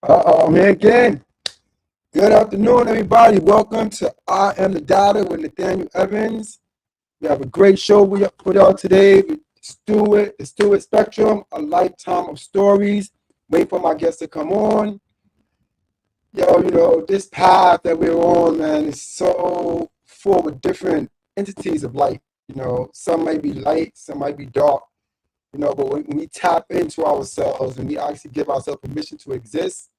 I'm here again. Good afternoon, everybody. Welcome to I Am the Data with Nathaniel Evans. We have a great show for y'all today with Stewart, the Stewart Spectrum, a lifetime of stories. Wait for my guests to come on. This path that we're on, man, is so full with different entities of light. Some might be light, some might be dark. But when we tap into ourselves and we actually give ourselves permission to exist,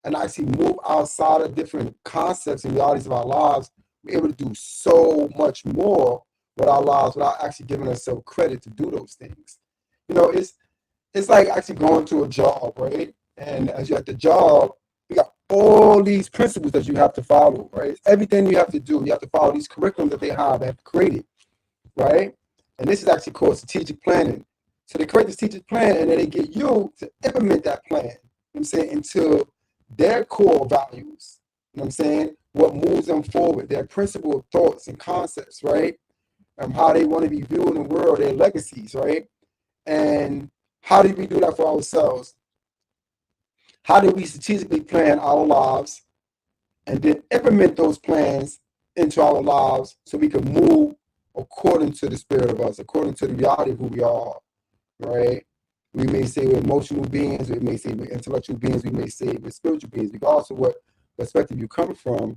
and actually move outside of different concepts and realities of our lives, we're able to do so much more with our lives without actually giving ourselves credit to do those things. It's like actually going to a job, right? And as you're at the job, you got all these principles that you have to follow, right? Everything you have to do, you have to follow these curriculums that they have created, right? And this is actually called strategic planning. So they create the strategic plan and then they get you to implement that plan, into their core values, what moves them forward, their principal thoughts and concepts, right? How they want to be viewed in the world, their legacies, right? And how do we do that for ourselves? How do we strategically plan our lives and then implement those plans into our lives so we can move according to the spirit of us, according to the reality of who we are, right? We may say we're emotional beings, we may say we're intellectual beings, we may say we're spiritual beings, regardless of what perspective you come from.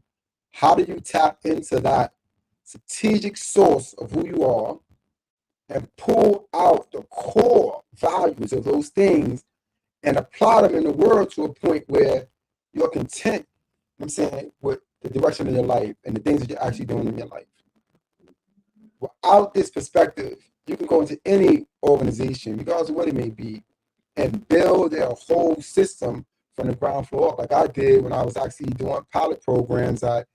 How do you tap into that strategic source of who you are and pull out the core values of those things and apply them in the world to a point where you're content, with the direction of your life and the things that you're actually doing in your life? Without this perspective, you can go into any organization, regardless of what it may be, and build their whole system from the ground floor up, like I did when I was actually doing pilot programs at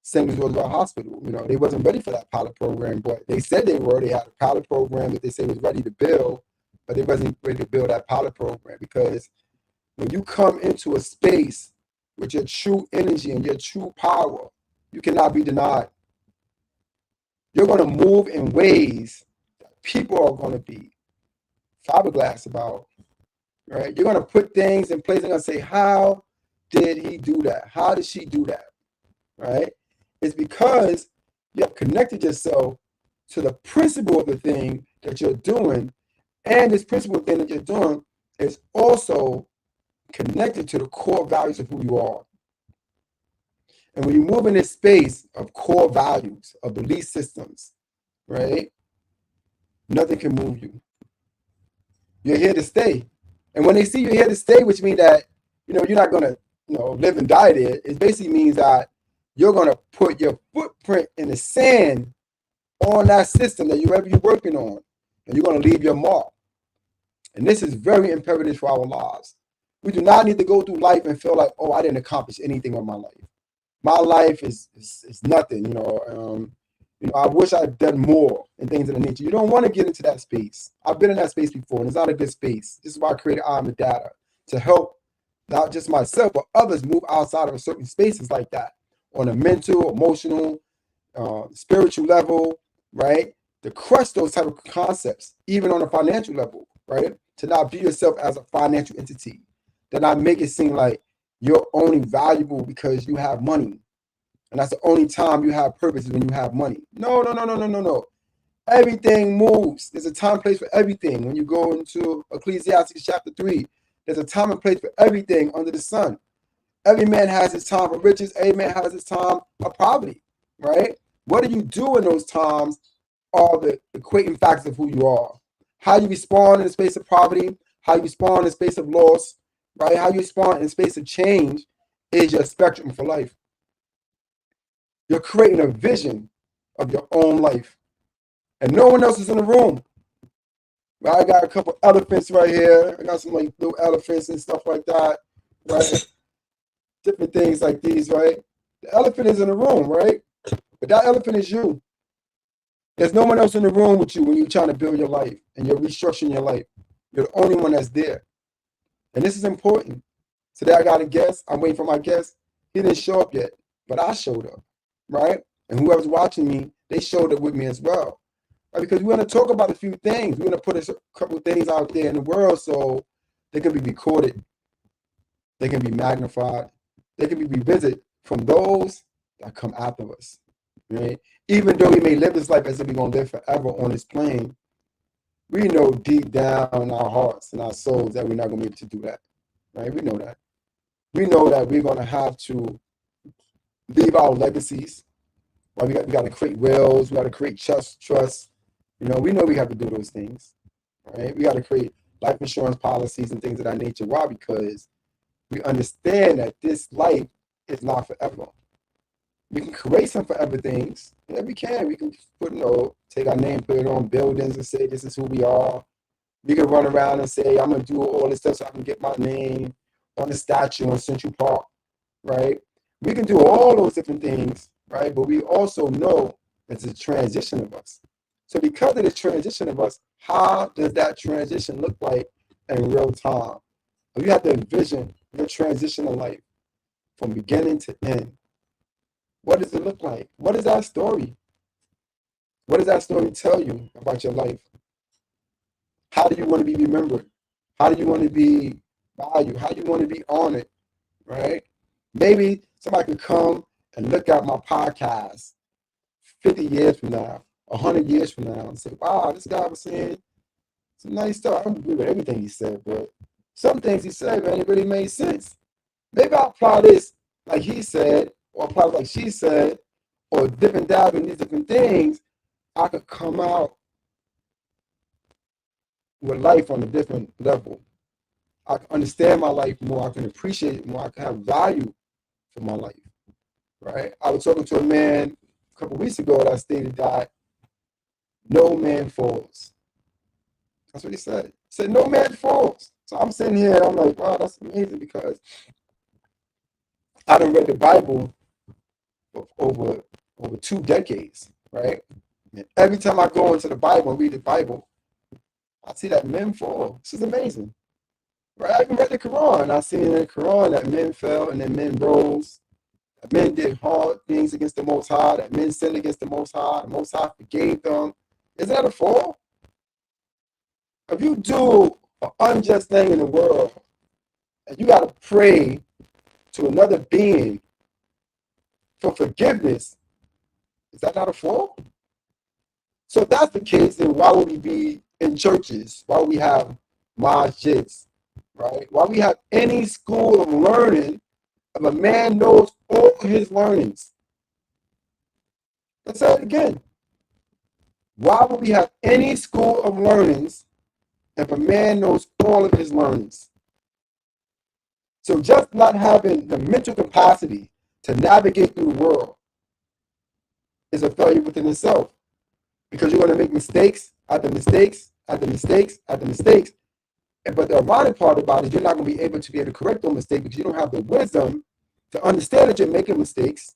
St. Louis Roosevelt Hospital. They wasn't ready for that pilot program, but they said they were. They had a pilot program that they said was ready to build, but they wasn't ready to build that pilot program, because when you come into a space with your true energy and your true power, you cannot be denied. You're going to move in ways people are going to be fiberglass about, right? You're going to put things in place and going to say, how did he do that? How did she do that, right? It's because you have connected yourself to the principle of the thing that you're doing, and this principle thing that you're doing is also connected to the core values of who you are. And when you move in this space of core values, of belief systems, right? Nothing can move you. You're here to stay. And when they see you're here to stay, which means that, you're not going to, live and die there, it basically means that you're going to put your footprint in the sand on that system that you're working on, and you're going to leave your mark. And this is very imperative for our lives. We do not need to go through life and feel like, oh, I didn't accomplish anything in my life. My life is nothing, I wish I'd done more and things of the nature. You don't want to get into that space. I've been in that space before, and it's not a good space. This is why I created I Am the Data, to help not just myself, but others move outside of certain spaces like that on a mental, emotional, spiritual level, right? To crush those type of concepts, even on a financial level, right? To not view yourself as a financial entity, to not make it seem like you're only valuable because you have money. And that's the only time you have purpose, is when you have money. No. Everything moves. There's a time and place for everything. When you go into Ecclesiastes chapter 3, there's a time and place for everything under the sun. Every man has his time for riches. Every man has his time of poverty, right? What do you do in those times are the equating factors of who you are. How you respond in the space of poverty, how you respond in the space of loss, right? How you respond in the space of change is your spectrum for life. You're creating a vision of your own life, and no one else is in the room. Right? I got a couple elephants right here. I got some like little elephants and stuff like that, right? Different things like these, right? The elephant is in the room, right? But that elephant is you. There's no one else in the room with you when you're trying to build your life and you're restructuring your life. You're the only one that's there. And this is important. Today I got a guest. I'm waiting for my guest. He didn't show up yet, but I showed up, right? And whoever's watching me, they showed up with me as well. Right? Because we're going to talk about a few things. We're going to put a couple of things out there in the world so they can be recorded. They can be magnified. They can be revisited from those that come after us. Right? Even though we may live this life as if we're going to live forever on this plane, we know deep down in our hearts and our souls that we're not going to be able to do that. Right? We know that. We know that we're going to have to leave our legacies. Right? We got to create wills. We got to create trust. We know we have to do those things. Right? We got to create life insurance policies and things of that nature. Why? Because we understand that this life is not forever. We can create some forever things. Yeah, we can. We can take our name, put it on buildings and say this is who we are. We can run around and say, I'm going to do all this stuff so I can get my name on the statue in Central Park, right? We can do all those different things, right? But we also know it's a transition of us. So because of the transition of us, how does that transition look like in real time? You have to envision your transition of life from beginning to end. What does it look like? What is that story? What does that story tell you about your life? How do you want to be remembered? How do you want to be valued? How do you want to be honored? Right? Maybe somebody could come and look at my podcast 50 years from now, 100 years from now, and say, wow, this guy was saying some nice stuff. I don't agree with everything he said, but some things he said, man, it really made sense. Maybe I'll apply this like he said, or apply like she said, or different dab in these different things. I could come out with life on a different level. I can understand my life more. I can appreciate it more. I can have value for my life, right? I was talking to a man a couple of weeks ago that stated that no man falls. That's what he said. He said, no man falls. So I'm sitting here and I'm like, wow, that's amazing because I done read the Bible over 2 decades, right? And every time I go into the Bible and read the Bible, I see that men fall. This is amazing. Right? I even read the Quran. I see in the Quran that men fell and then men rose. That men did hard things against the Most High. That men sinned against the Most High. The Most High forgave them. Is that a fall? If you do an unjust thing in the world and you got to pray to another being for forgiveness, is that not a fall? So if that's the case, then why would we be in churches? Why would we have masjids? Right? Why we have any school of learning if a man knows all his learnings? Let's say it again. Why would we have any school of learnings if a man knows all of his learnings? So just not having the mental capacity to navigate through the world is a failure within itself. Because you're going to make mistakes after mistakes after mistakes after mistakes. But the ironic part about it is you're not going to be able to correct those mistakes because you don't have the wisdom to understand that you're making mistakes,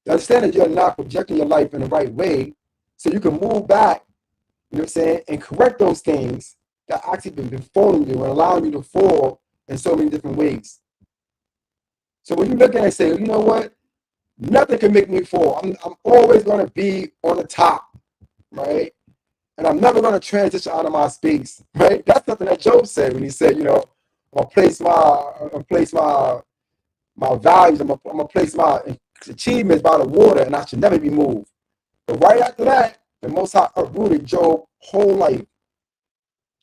to understand that you're not projecting your life in the right way, so you can move back, you know what I'm saying, and correct those things that actually been falling you and allowing you to fall in so many different ways. So when you look at it and say, you know what, nothing can make me fall. I'm always going to be on the top, right? And I'm never going to transition out of my space, right? That's something that Job said when he said, I'm going to place my values, I'm going to place my achievements by the water, and I should never be moved. But right after that, the Most High uprooted Job's whole life.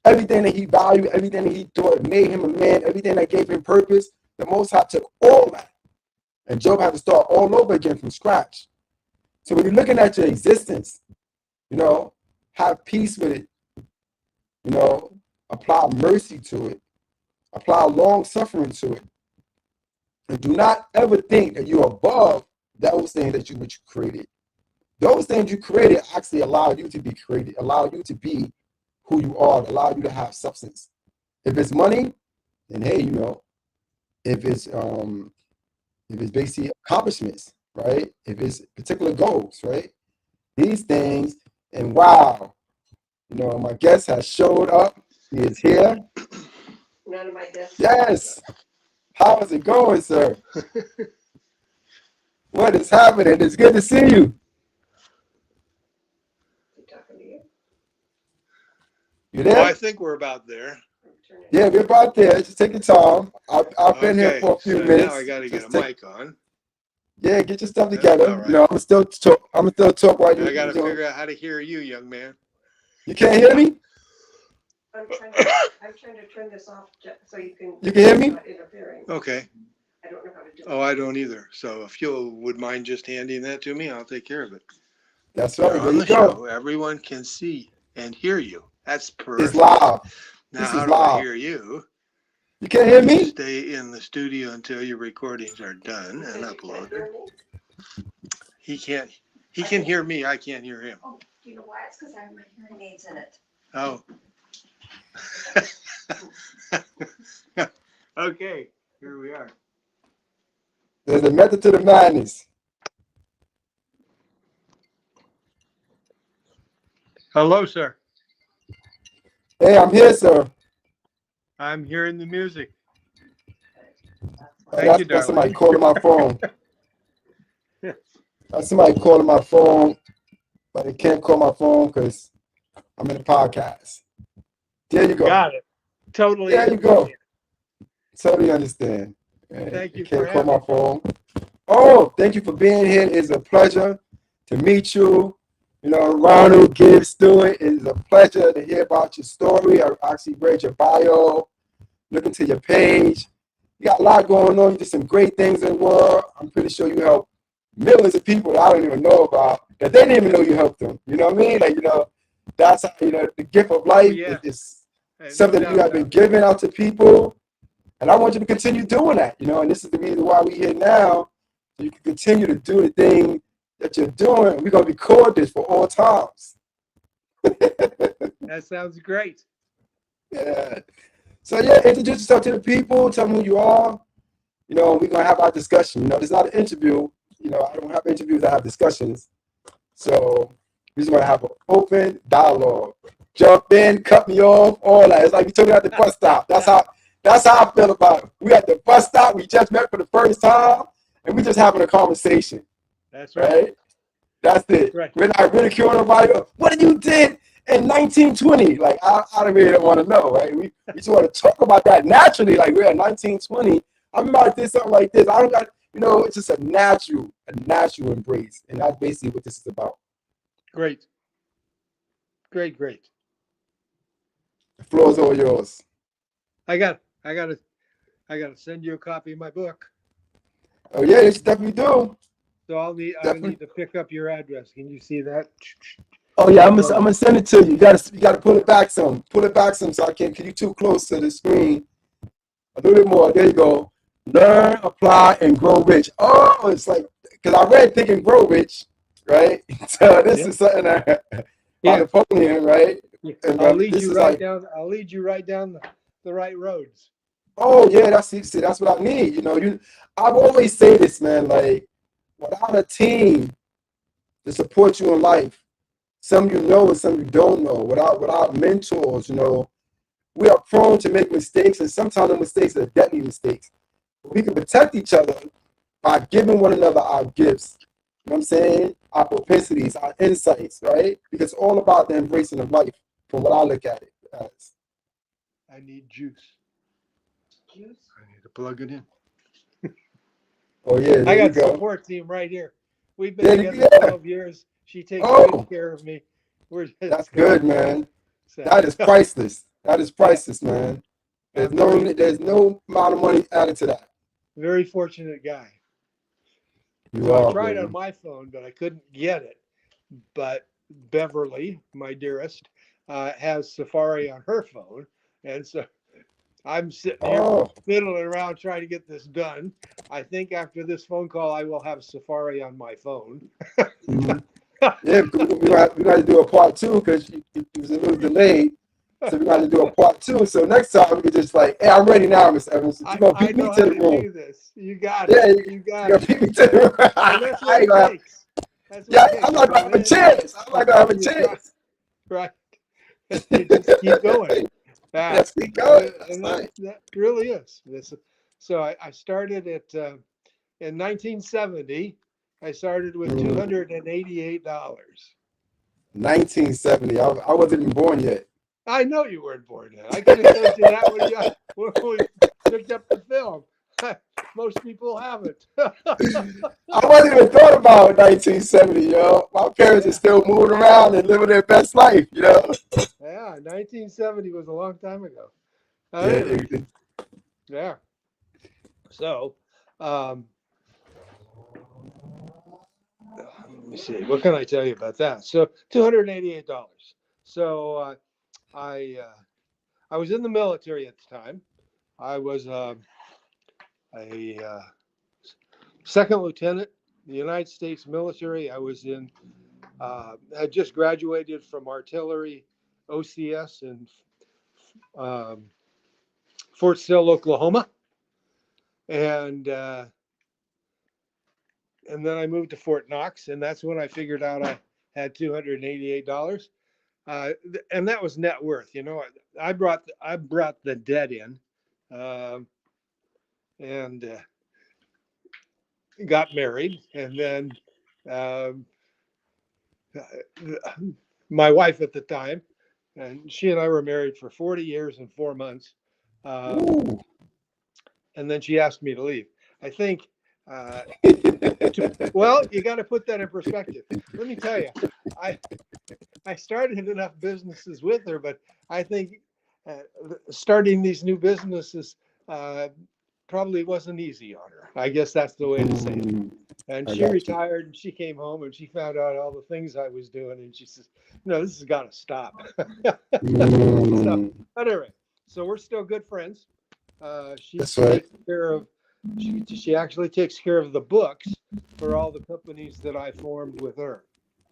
Everything that he valued, everything that he thought made him a man, everything that gave him purpose, the Most High took all that. And Job had to start all over again from scratch. So when you're looking at your existence, have peace with it. Apply mercy to it. Apply long suffering to it. And do not ever think that you're above those things that you created. Those things you created actually allow you to be created, allow you to be who you are, allow you to have substance. If it's money, then hey, if it's basically accomplishments, right? If it's particular goals, right? These things, and wow, my guest has showed up. He is here. None of my guests. Yes. How is it going, sir? What is happening? It's good to see you. I'm talking to you. You there? Well, I think we're about there. Yeah, we're about there. Just take your time. I've been here for a few minutes. Now I got to get a mic on. Yeah, get your stuff That's together. all right. You know, I'm still talk while I got to figure out how to hear you, young man. You can't hear me? I'm trying to turn this off so you can. You can hear me? Not interfering. Okay. I don't know how to do it. Oh, I don't either. So if you would mind just handing that to me, I'll take care of it. That's right. You're There on you the go. show. Everyone can see and hear you. That's perfect. It's live. Now, This how is do I live. hear you? You can't hear me? Stay in the studio until your recordings are done and uploaded. He can't. He can hear me. I can't hear him. Oh, you know why? It's because I have my hearing aids in it. Oh. Okay, here we are. There's a method to the madness. Hello, sir. Hey, I'm here, sir. I'm hearing the music. That's somebody calling my phone. That's somebody calling my phone, but they can't call my phone because I'm in a podcast. There you go. Got it. Totally. There you go. Totally understand. Thank you can't for call having my phone. Oh, thank you for being here. It's a pleasure to meet you. You know, Ronald G, Stewart, it's a pleasure to hear about your story. I actually read your bio, look into your page. You got a lot going on. You did some great things in the world. I'm pretty sure you helped millions of people that I don't even know about, that they didn't even know you helped them. You know what I mean? Like, you know, that's how, you know, the gift of life is something that you have been giving out to people. And I want you to continue doing that, you know, and this is the reason why we're here now. So you can continue to do the thing that you're doing. We're going to record this for all times. That sounds great. Yeah. So, yeah, introduce yourself to the people. Tell them who you are. You know, we're going to have our discussion. You know, it's not an interview. You know, I don't have interviews. I have discussions. So we're just going to have an open dialogue. Jump in, cut me off, all that. It's like we took it at the bus stop. That's how I feel about it. We at the bus stop. We just met for the first time, and we just having a conversation. That's right. That's it. Right. We're not ridiculing nobody. What did you did in 1920? Like, I really don't want to know, right? We just want to talk about that naturally. Like, we're at 1920. I remember I did something like this. I don't got, you know, it's just a natural embrace. And that's basically what this is about. Great. Great. The floor is all yours. I got to send you a copy of my book. Oh yeah, you definitely do. So I'll need to pick up your address. Can you see that? Oh yeah, I'm gonna send it to you. You gotta pull it back some. Pull it back some so I can't. You're too close to the screen. A little bit more. There you go. Learn, apply, and grow rich. Oh, it's like, because I read Think and Grow Rich, right? So this is something that Napoleon, right? And, I'll lead you right down the right roads. Oh yeah, that's what I need. You know, I've always say this, man. Like, without a team to support you in life, some you know and some you don't know. Without mentors, you know, we are prone to make mistakes, and sometimes the mistakes are deadly mistakes. We can protect each other by giving one another our gifts. You know what I'm saying? Our propensities, our insights, right? Because it's all about the embracing of life, from what I look at it as. I need juice. I need to plug it in. Oh yeah, I got a support team right here. We've been together 12 years. She takes good care of me. That's good, man. So. That is priceless. That is priceless, man. There's no amount of money added to that. Very fortunate guy. I tried on my phone, but I couldn't get it. But Beverly, my dearest, has Safari on her phone, and so I'm sitting here fiddling around trying to get this done. I think after this phone call, I will have Safari on my phone. Mm-hmm. Yeah, we got to do a part 2 because it was a little delayed. So we got to do a part 2. So next time we can just like, hey, I'm ready now, Miss Evans. You're gonna beat me to the room. Do this. You got it. Yeah, you got it. Beat me to the room. That's what it takes. I'm not gonna have a chance. I'm not gonna have a chance. Right. You just keep going. Yes, keep going. And that really is. So I started in 1970. I started with $288. 1970. I wasn't even born yet. I know you weren't born then. I could have told you that when we picked up the film. Most people haven't. I wasn't even thought about 1970, yo. My parents are still moving around and living their best life, you know. Yeah, 1970 was a long time ago. Yeah, Anyway, yeah. So, um, let me see. What can I tell you about that? So, $288. So, I was in the military at the time. I was a second lieutenant in the United States military. I was in. Had just graduated from artillery OCS in um, Fort Sill, Oklahoma, and then I moved to Fort Knox, and that's when I figured out I had $288, and that was net worth. You know, I brought the debt in, and got married, and then um, my wife at the time, and she and I were married for 40 years and 4 months. Ooh. And then she asked me to leave. I think, well, you got to put that in perspective. Let me tell you, I started enough businesses with her, but I think starting these new businesses probably wasn't easy on her. I guess that's the way to say it. And she retired, and she came home, and she found out all the things I was doing, and she says, "No, this has got to stop." So, anyway, so we're still good friends. She takes care of. She actually takes care of the books for all the companies that I formed with her.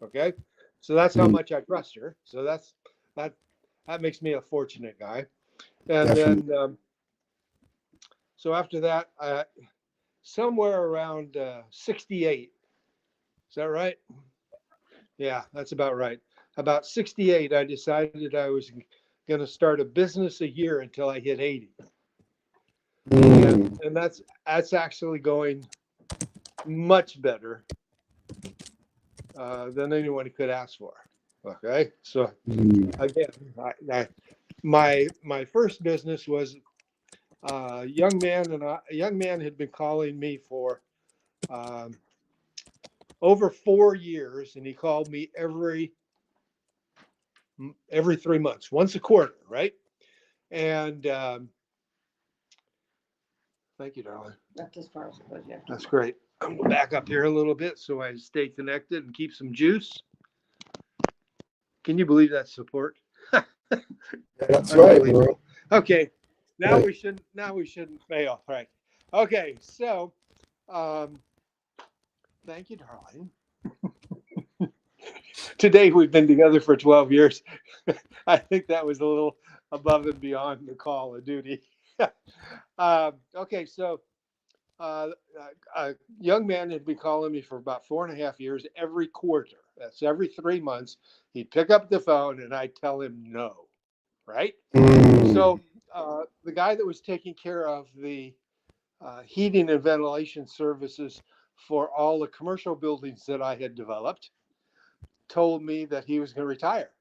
Okay, so that's how much I trust her. So that makes me a fortunate guy. And then, so after that, somewhere around 68. Is that right? Yeah, that's about right. About 68, I decided I was going to start a business a year until I hit 80. And that's actually going much better than anyone could ask for. Okay, so again, my first business was a young man, and a young man had been calling me for over 4 years, and he called me every 3 months, once a quarter, right? And thank you, darling. That's as far as it goes, yeah. That's great. I'm going to back up here a little bit so I stay connected and keep some juice. Can you believe that support? That's right, bro. Okay, now we shouldn't fail, right? Okay, so thank you, darling. Today we've been together for 12 years. I think that was a little above and beyond the call of duty. Okay, so a young man had been calling me for about 4.5 years every quarter. That's every 3 months. He'd pick up the phone and I'd tell him no, right? So the guy that was taking care of the heating and ventilation services for all the commercial buildings that I had developed told me that he was going to retire.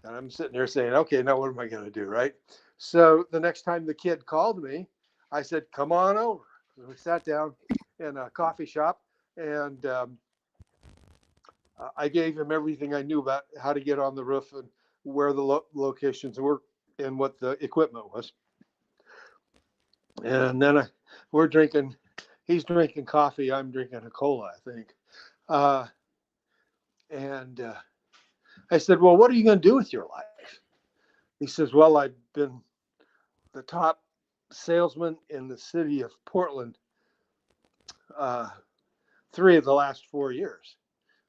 And I'm sitting there saying, okay, now what am I going to do, right? So the next time the kid called me, I said, come on over. We sat down in a coffee shop, and I gave him everything I knew about how to get on the roof and where the locations were and what the equipment was. And then we're drinking, he's drinking coffee, I'm drinking a cola, I think. And I said, well, what are you going to do with your life? He says, well, I've been the top salesman in the city of Portland 3 of the last 4 years.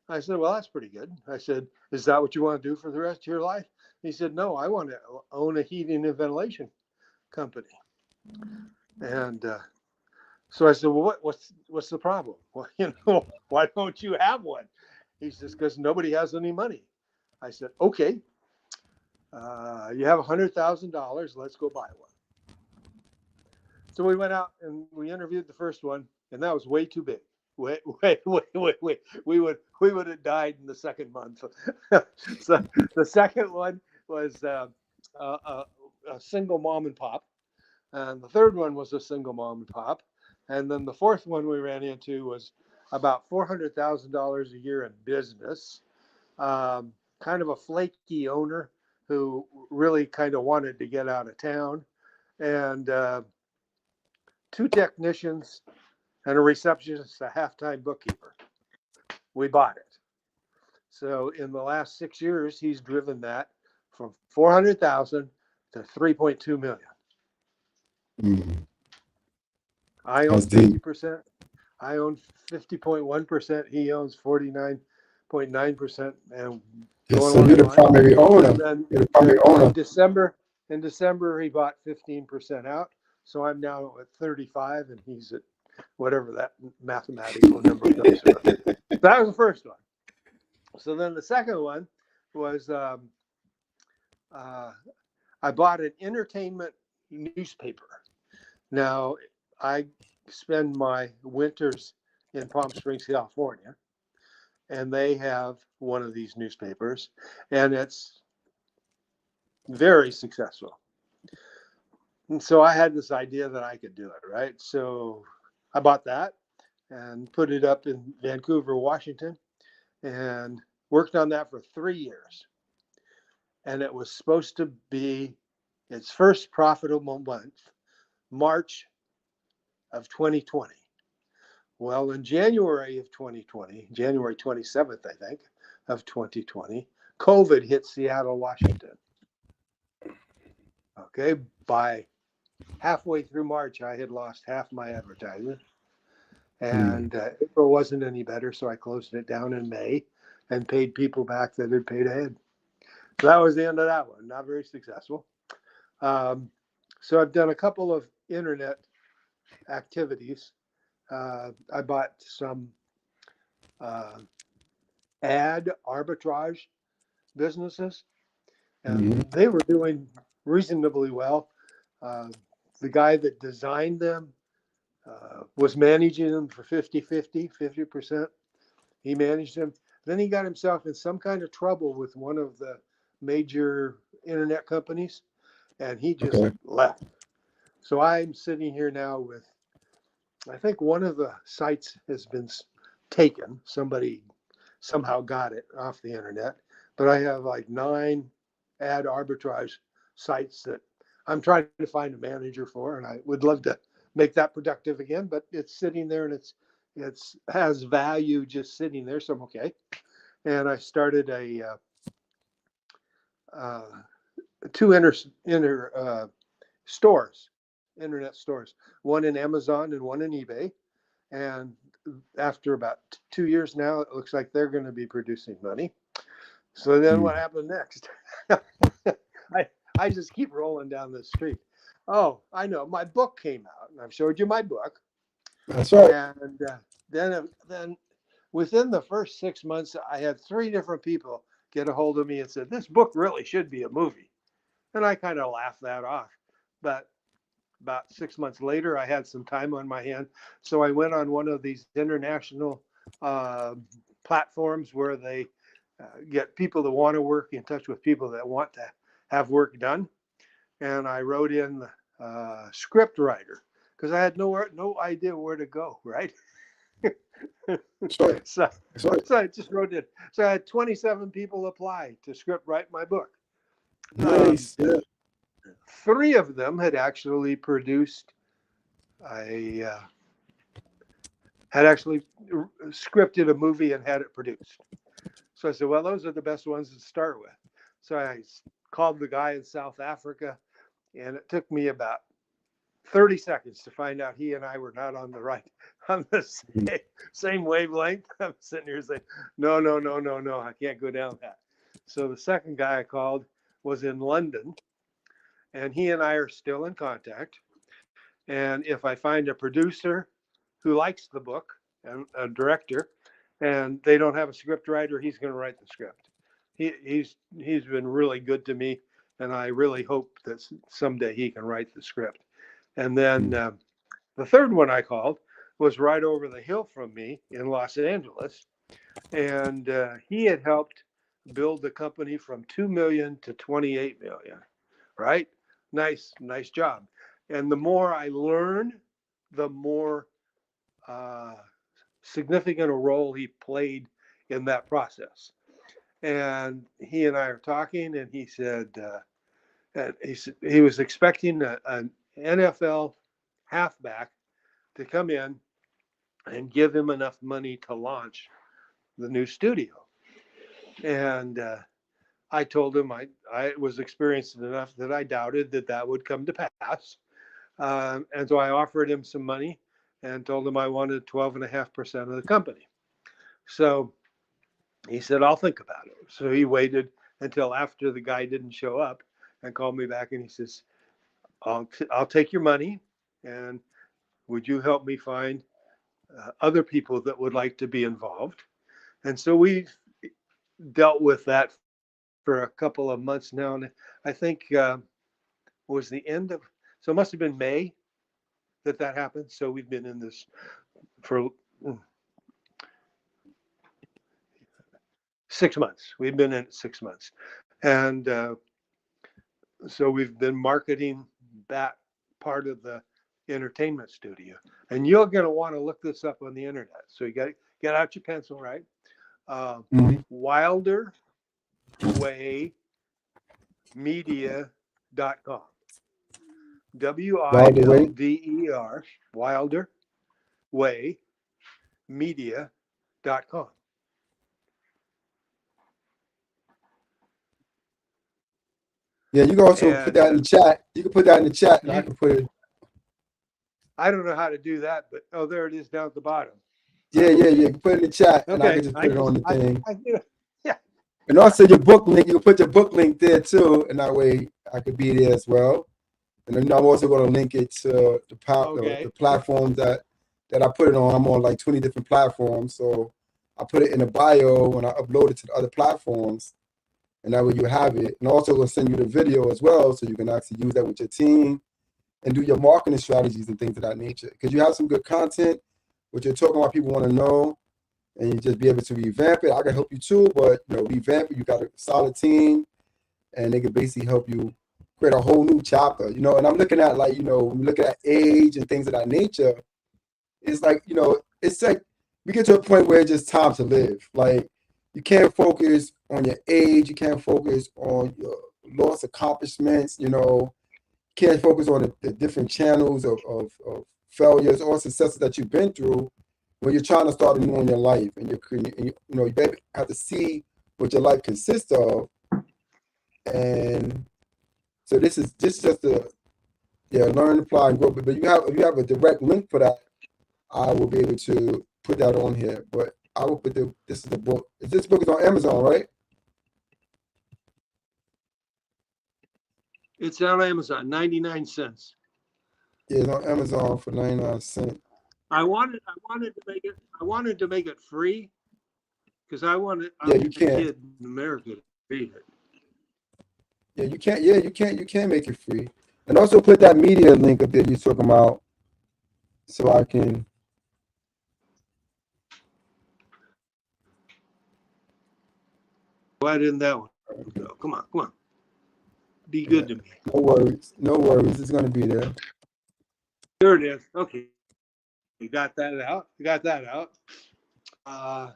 I said, well, that's pretty good. I said, is that what you want to do for the rest of your life? He said, no, I want to own a heating and ventilation company. And so I said, well, what's the problem? Well, why don't you have one? He says, because nobody has any money. I said, okay, you have $100,000. Let's go buy one. So we went out and we interviewed the first one, and that was way too big. Wait. We would have died in the second month. So the second one was a single mom and pop. And the third one was a single mom and pop. And then the fourth one we ran into was about $400,000 a year in business. Kind of a flaky owner who really kind of wanted to get out of town. And 2 technicians and a receptionist, a half-time bookkeeper. We bought it. So in the last 6 years, he's driven that from 400,000 to 3.2 million. Mm. I own That's deep. 50%. I own 50.1%. He owns 49.9%. And Yes, so you're the primary owner. And then You're the primary owner. in December, he bought 15% out. So I'm now at 35, and he's at whatever that mathematical number comes to. That was the first one. So then the second one was I bought an entertainment newspaper. Now, I spend my winters in Palm Springs, California, and they have one of these newspapers, and it's very successful. And so I had this idea that I could do it, right? So I bought that and put it up in Vancouver, Washington, and worked on that for 3 years. And it was supposed to be its first profitable month, March of 2020. Well, in January of 2020, January 27th, I think, of 2020, COVID hit Seattle, Washington. Okay, by halfway through March, I had lost half my advertising. And April wasn't any better, so I closed it down in May and paid people back that had paid ahead. So that was the end of that one. Not very successful. So I've done a couple of internet activities. I bought some ad arbitrage businesses, and they were doing reasonably well. The guy that designed them was managing them for 50%. He managed them. Then he got himself in some kind of trouble with one of the major internet companies, and he just left. So I'm sitting here now with, I think one of the sites has been taken. Somebody somehow got it off the internet, but I have like 9 ad arbitrage sites that I'm trying to find a manager for, and I would love to make that productive again, but it's sitting there and it's has value just sitting there, so I'm okay. And I started a 2 internet stores, one in Amazon and one in eBay. And after about 2 years now, it looks like they're going to be producing money. So then what happened next? I just keep rolling down the street. Oh, I know. My book came out, and I've showed you my book. That's right. And then within the first 6 months, I had 3 different people get a hold of me and said, this book really should be a movie. And I kind of laughed that off. But about 6 months later, I had some time on my hand. So I went on one of these international platforms where they get people that want to work in touch with people that want to have work done. And I wrote in script writer because I had no idea where to go, right? So I just wrote it. So I had 27 people apply to script write my book. Nice. 3 of them had actually produced had actually scripted a movie and had it produced. So I said, well, those are the best ones to start with. So I called the guy in South Africa, and it took me about 30 seconds to find out he and I were not on the same wavelength. I'm sitting here saying, no, I can't go down that. So the second guy I called was in London, and he and I are still in contact. And if I find a producer who likes the book and a director, and they don't have a script writer, he's going to write the script. He's been really good to me, and I really hope that someday he can write the script. And then the third one I called was right over the hill from me in Los Angeles, and he had helped build the company from 2 million to 28 million, right? Nice job. And the more I learn, the more significant a role he played in that process. And he and I are talking, and he said, he was expecting an NFL halfback to come in and give him enough money to launch the new studio. And I told him I was experienced enough that I doubted that would come to pass. And so I offered him some money and told him I wanted 12.5% of the company. So he said, I'll think about it. So he waited until after the guy didn't show up and called me back, and he says, I'll take your money, and would you help me find other people that would like to be involved? And so we've dealt with that for a couple of months now. And I think was the end of, so it must have been May that happened. So we've been in this for 6 months. We've been in it 6 months. And so we've been marketing that part of the entertainment studio. And you're going to want to look this up on the internet. So you got to get out your pencil, right? WilderWayMedia.com. WILDER, WilderWayMedia.com. Yeah, you can also put that in the chat. You can put that in the chat, and I can put it. I don't know how to do that, but there it is down at the bottom. Yeah. You can put it in the chat, and I can just put it on the thing. Yeah. And also your book link. You can put your book link there too, and that way I could be there as well. And then I'm also going to link it to the platforms that I put it on. I'm on like 20 different platforms, so I put it in the bio when I upload it to the other platforms. And that way you have it. And also we'll send you the video as well, so you can actually use that with your team and do your marketing strategies and things of that nature. Because you have some good content, what you're talking about, people want to know, and you just be able to revamp it. I can help you too, but revamp it. You got a solid team, and they can basically help you create a whole new chapter. And I'm looking at when we look at age and things of that nature, it's like, it's like we get to a point where it's just time to live. Like, you can't focus on your age. You can't focus on your lost accomplishments. You can't focus on the different channels of failures or successes that you've been through when you're trying to start anew in your life. And you have to see what your life consists of. And so this is just learn, apply, and grow. But if you have a direct link for that, I will be able to put that on here. But I will put this is the book. This book is on Amazon, right? It's on Amazon, 99 cents. Yeah, it's on Amazon for 99 cents. I wanted to make it free because I wanted you a can. kid in America to read it. Yeah, you can't. Yeah, you can make it free. And also put that media link up there you're talking about, so I can. Why didn't that one go? Come on. Be good to me. No worries. It's gonna be there. There it is. Okay. You got that out. I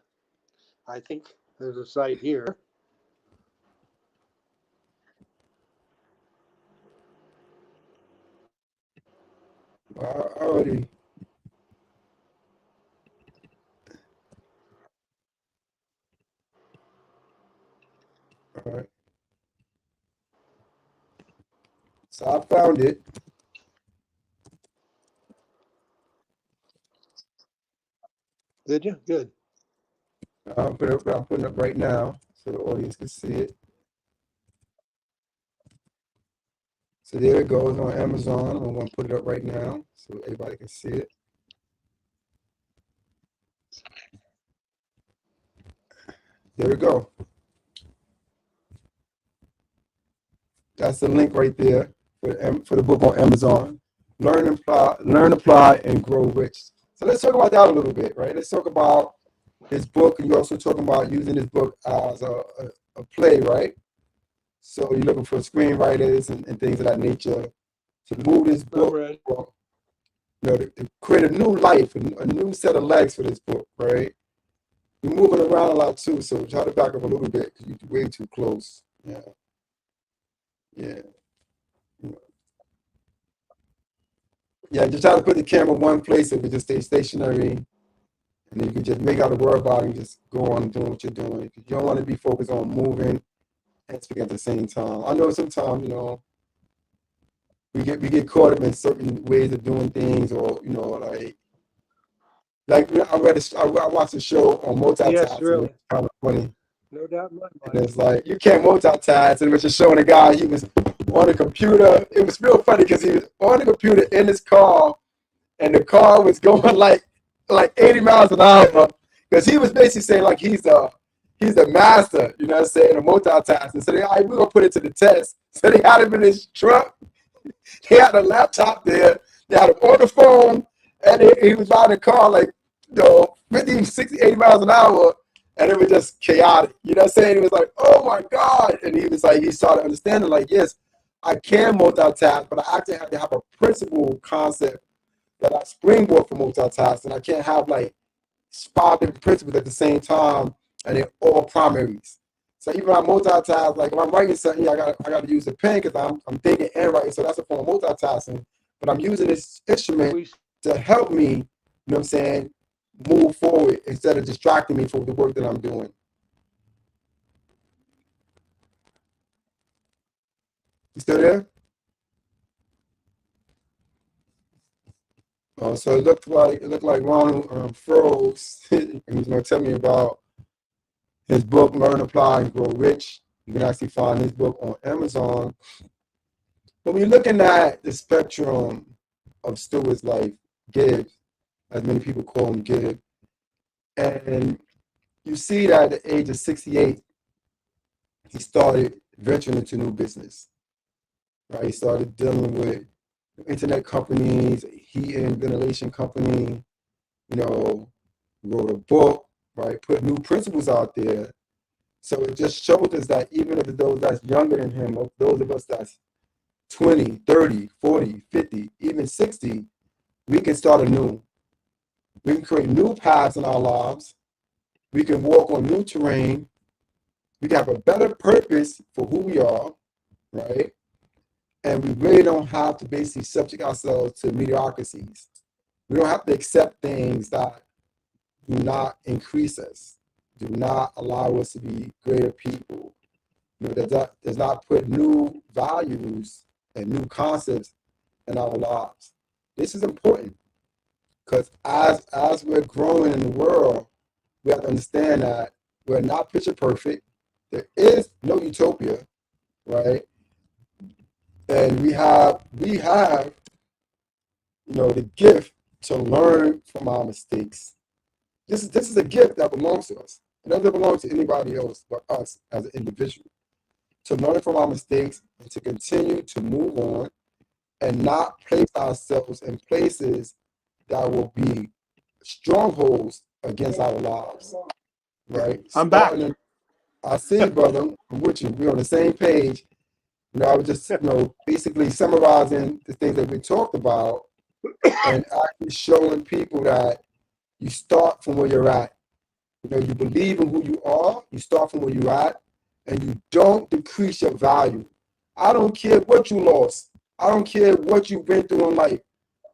think there's a site here. Already. All right. So I found it. Did you? Good. I'm putting it up right now so the audience can see it. So there it goes on Amazon. I'm going to put it up right now so everybody can see it. There we go. That's the link right there for the book on Amazon. Learn, apply, and grow rich. So let's talk about that a little bit, right? Let's talk about this book, and you're also talking about using this book as a play, right? So you're looking for screenwriters and things of that nature to move this book, Right. to create a new life, a new set of legs for this book, right? You're moving around a lot too, so try to back up a little bit because you're way too close. Yeah, yeah, yeah. Just try to put the camera one place so it can just stay stationary, and then you can just make out a word about it and just go on doing what you're doing. Because you don't want to be focused on moving and speaking at the same time. I know sometimes, we get caught up in certain ways of doing things, or like I watched a show on Yes, multitasking. really. It's kind of funny. No doubt in my And mind. it's like, you can't multitask. And it was just showing a guy, he was on the computer. It was real funny because he was on the computer in his car, and the car was going like 80 miles an hour. Because he was basically saying like he's the master, you know what I'm saying, of multitasking. So all right, we're gonna put it to the test. So they had him in his truck, they had a laptop there, they had him on the phone, and he was driving the car like 50, 60, 80 miles an hour. And it was just chaotic. You know what I'm saying? He was like, oh my God. And he was like, he started understanding, like, yes, I can multitask, but I actually have to have a principle concept that I springboard for multitasking. I can't have like 5 different principles at the same time and they're all primaries. So even when I multitask, like if I'm writing something, I got to use a pen because I'm thinking and writing. So that's a form of multitasking. But I'm using this instrument to help me, you know what I'm saying, move forward instead of distracting me from the work that I'm doing. You still there? So it looked like Ronald froze. He was going to tell me about his book, Learn, Apply, and Grow Rich. You can actually find his book on Amazon. But when you're looking at the spectrum of Stewart's life, Gibbs, as many people call him Gibbs, and you see that at the age of 68, he started venturing into new business. Right? He started dealing with internet companies, a heating ventilation company, wrote a book, right? Put new principles out there. So it just shows us that even if those that's younger than him, or those of us that's 20, 30, 40, 50, even 60, we can start anew. We can create new paths in our lives. We can walk on new terrain. We can have a better purpose for who we are, right? And we really don't have to basically subject ourselves to mediocrities. We don't have to accept things that do not increase us, do not allow us to be greater people. That does not put new values and new concepts in our lives. This is important because as we're growing in the world, we have to understand that we're not picture perfect. There is no utopia, right? And we have the gift to learn from our mistakes. This is a gift that belongs to us. It doesn't belong to anybody else but us as an individual. To learn from our mistakes and to continue to move on and not place ourselves in places that will be strongholds against our lives. Right? I'm back. I see you, brother. I'm with you. We're on the same page. I was just, basically summarizing the things that we talked about and actually showing people that you start from where you're at. You believe in who you are, you start from where you're at, and you don't decrease your value. I don't care what you lost. I don't care what you've been through in life.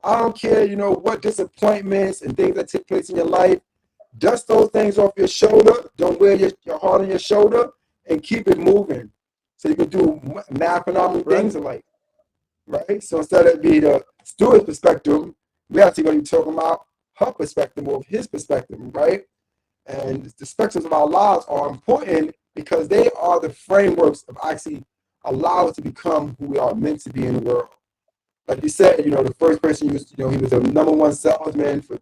I don't care, what disappointments and things that take place in your life. Dust those things off your shoulder. Don't wear your heart on your shoulder and keep it moving. So you can do mad phenomenal things in life. Right? So instead of being the Stewart's perspective, we actually going to be talking about her perspective or his perspective, right? And the spectrums of our lives are important because they are the frameworks of actually allow us to become who we are meant to be in the world. Like you said, the first person he was the number one salesman for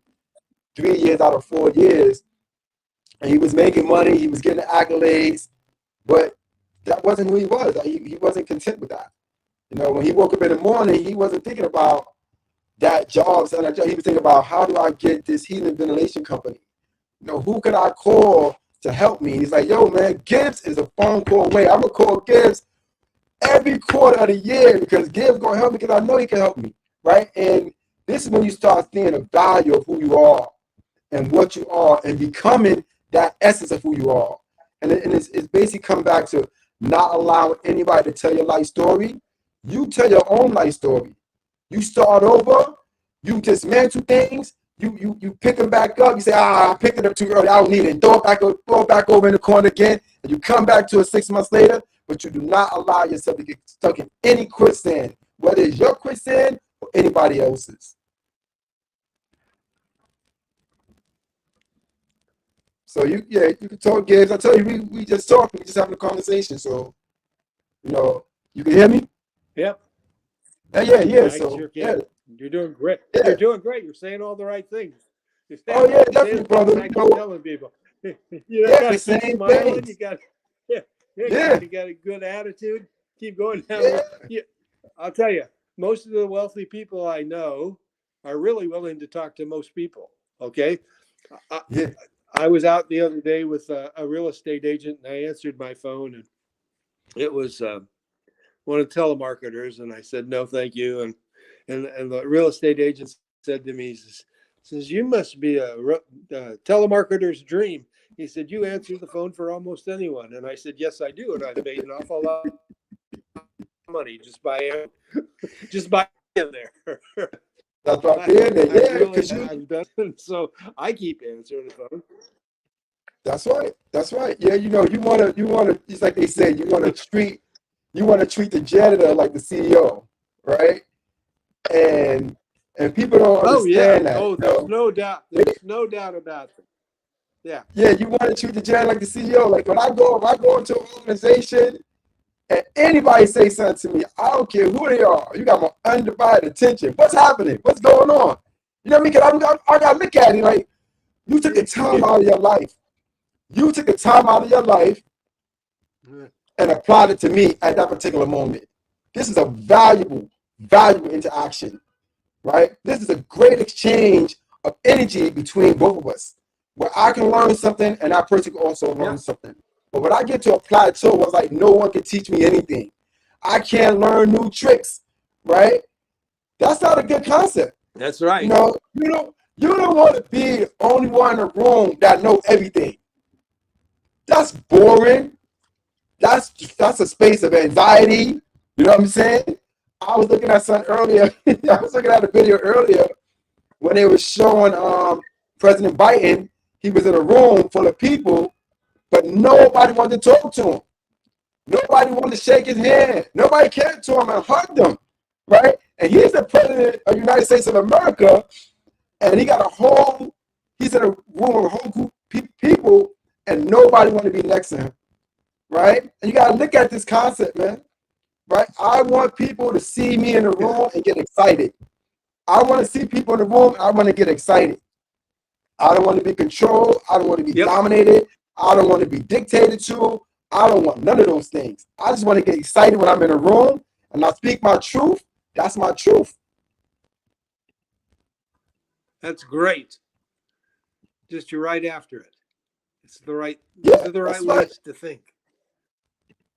3 years out of 4 years, and he was making money, he was getting accolades, but that wasn't who he was. He wasn't content with that. When he woke up in the morning, he wasn't thinking about that job. He was thinking about, how do I get this heating ventilation company? Who could I call to help me. He's like, yo, man, Gibbs is a phone call away. I'm going to call Gibbs every quarter of the year because Gibbs going to help me because I know he can help me, right? And this is when you start seeing the value of who you are and what you are and becoming that essence of who you are. And it's basically come back to not allowing anybody to tell your life story. You tell your own life story. You start over. You dismantle things. You pick them back up. You say, I picked it up too early. I don't need it. Throw it back over in the corner again. And you come back to it 6 months later, but you do not allow yourself to get stuck in any quicksand, whether it's your quicksand or anybody else's. So you can talk, Gibbs. I tell you, we just talking, we just having a conversation. So, you can hear me? Yep. Yeah. I So sure can. You're doing great. Yeah. You're doing great. You're saying all the right things. Definitely, brother. I keep telling people. You got to keep smiling. Things. You got a good attitude. Keep going down. Yeah. I'll tell you, most of the wealthy people I know are really willing to talk to most people. Okay. I was out the other day with a real estate agent, and I answered my phone, and it was one of the telemarketers, and I said no, thank you. And the real estate agent said to me, he says you must be a telemarketer's dream. He said you answer the phone for almost anyone, and I said yes, I do, and I've made an awful lot of money just by in there. That's what I'm saying. I've done, so I keep answering the phone. That's right. Yeah, you want to. It's like they say, you want to treat the janitor like the CEO, right? And people don't understand that. Oh, there's no doubt. There's no doubt about it. Yeah. Yeah, you want to treat the janitor like the CEO. Like when I go into an organization and anybody say something to me, I don't care who they are. You got my undivided attention. What's happening? What's going on? You know what I mean? Because I got to look at it like you took the time out of your life. You took the time out of your life and applied it to me at that particular moment. This is a valuable interaction, right? This is a great exchange of energy between both of us, where I can learn something and that person can also learn something. But when I get to a plateau, it's like no one can teach me anything. I can't learn new tricks, right? That's not a good concept. That's right. You don't want to be the only one in the room that knows everything. That's boring. That's a space of anxiety. You know what I'm saying? I was looking at something earlier. I was looking at a video earlier when they were showing President Biden. He was in a room full of people, but nobody wanted to talk to him. Nobody wanted to shake his hand. Nobody cared to him and hugged him, right? And he's the president of the United States of America, and he's in a room with a whole group of people, and nobody wanted to be next to him, right? And you got to look at this concept, man, right? I want people to see me in the room and get excited. I want to see people in the room, and I want to get excited. I don't want to be controlled. I don't want to be dominated. I don't want to be dictated to. I don't want none of those things. I just want to get excited when I'm in a room and I speak my truth. That's my truth. That's great. Just you're right after it. It's the right. These are the right ways to think.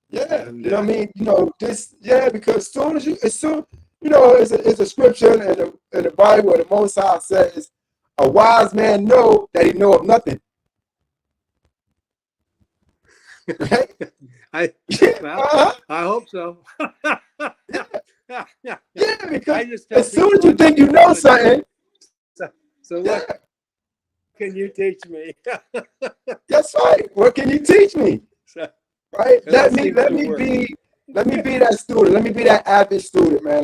Yeah, you know what I mean. Because it's a scripture in the Bible where the Most High says, "A wise man know that he know of nothing." Right? I hope so. Because as soon as you think you know something, so what can you teach me? That's right. What can you teach me? Right? Let me be that student. Let me be that avid student, man.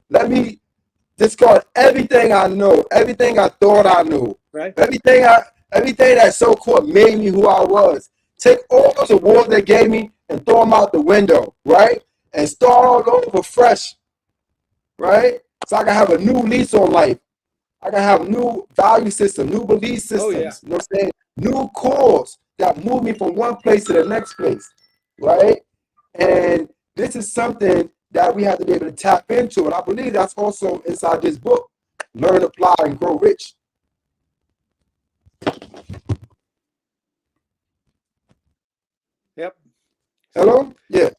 Let me discard everything I know, everything I thought I knew, right? Everything that so-called made me who I was. Take all those awards they gave me and throw them out the window, right? And start all over fresh, right? So I can have a new lease on life. I can have new value system, new belief systems. You know what I'm saying? New cores that move me from one place to the next place, right? And this is something that we have to be able to tap into. And I believe that's also inside this book, Learn, Apply, and Grow Rich. Hello? Yeah.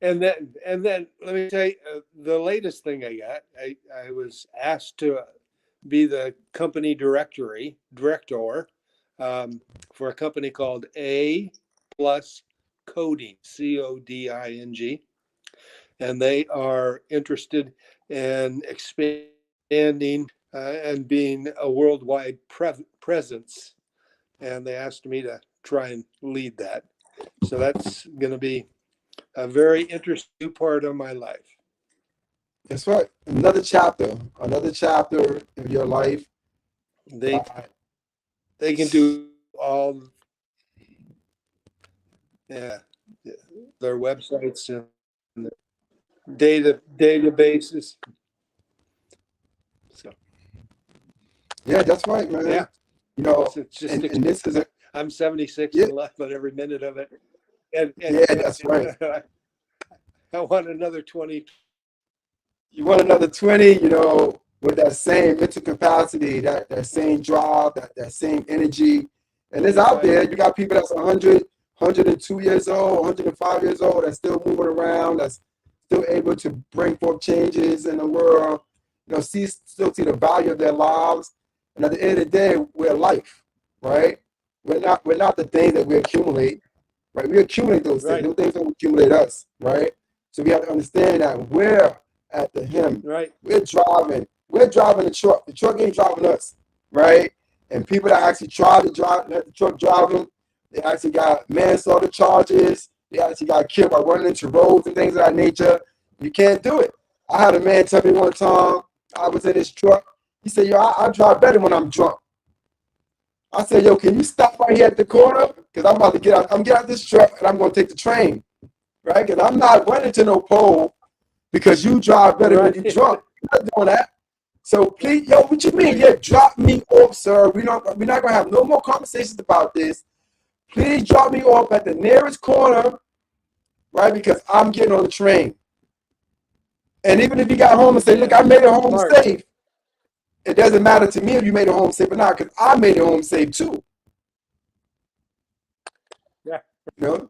And then let me tell you the latest thing I got. I was asked to be the company director for a company called A Plus Coding, Coding, and they are interested in expanding and being a worldwide presence. And they asked me to try and lead that. So that's going to be a very interesting part of my life. That's right. Another chapter of your life. They they can do all, yeah, their websites and databases. So Yeah, that's right, man. yeah, You know, it's just and this is a I'm 76 yeah, and left on every minute of it, and yeah, that's right. I want another 20. You want another 20, with that same mental capacity, that same drive, that same energy. And it's out 25. there. You got people that's 100, 102 years old, 105 years old, that's still moving around, that's still able to bring forth changes in the world, still see the value of their lives. And at the end of the day, we're life, right? We're not the things that we accumulate, right? We accumulate those things. Right, Those things don't accumulate us, right? So we have to understand that we're at the him. right, We're driving. We're driving the truck. The truck ain't driving us, right? And people that actually try to drive, let the truck drive them, they actually got manslaughter charges. They actually got killed by running into roads and things of that nature. You can't do it. I had a man tell me one time, I was in his truck. He said, yo, I drive better when I'm drunk. I said, yo, can you stop right here at the corner? Because I'm about to get out. I'm getting out this truck and I'm going to take the train, right? Because I'm not running to no pole because you drive better when you right. drunk. You're not doing that. So please, yo, what you mean? Yeah, drop me off, sir. We're not gonna have no more conversations about this. Please drop me off at the nearest corner, right? Because I'm getting on the train. And even if you got home and say, look, Yeah, I made it home smart. safe, it doesn't matter to me if you made it home safe or not, because I made it home safe too. Yeah, You know?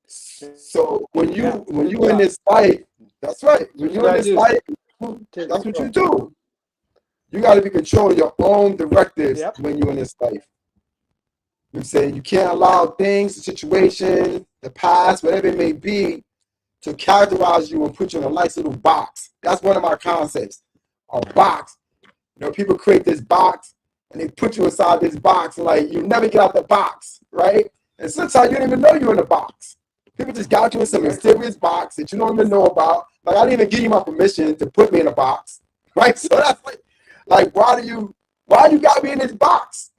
So when you yeah. when Good you in job. this life, that's right. That's When what you you're in gotta this do. life, Take that's what you control. do. You got to be controlling your own directives Yep. when you're in this life. I'm saying you can't allow things, situations, the past, whatever it may be, to characterize you and put you in a nice little box. That's one of my concepts. A box. People create this box and they put you inside this box, and like you never get out the box, right? And sometimes you don't even know you're in the box. People just got you in some Right. mysterious box that you don't even know about. Like I didn't even give you my permission to put me in a box, right? So that's like why you got me in this box?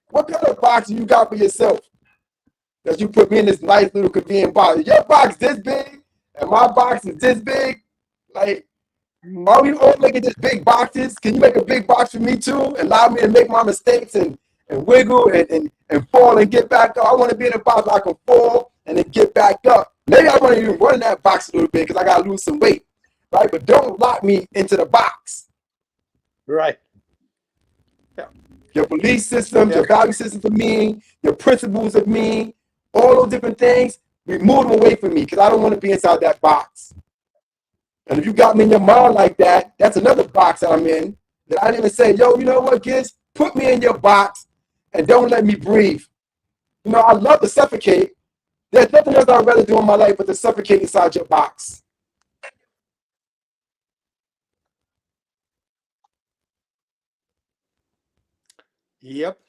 What kind of box do you got for yourself that you put me in this nice little convenient box? Your box this big and my box is this big. Like, are we all making just big boxes? Can you make a big box for me too? Allow me to make my mistakes and wiggle and fall and get back up. I want to be in a box where I can fall and then get back up. Maybe I want to even run in that box a little bit because I got to lose some weight, right? But don't lock me into the box. Right. Yeah. Your belief systems, your Yep. value systems of me, your principles of me, all those different things, remove them away from me because I don't want to be inside that box. And if you got me in your mind like that, that's another box that I'm in that I didn't even say, yo, you know what, kids? Put me in your box and don't let me breathe. I love to suffocate. There's nothing else I'd rather do in my life but to suffocate inside your box. Yep.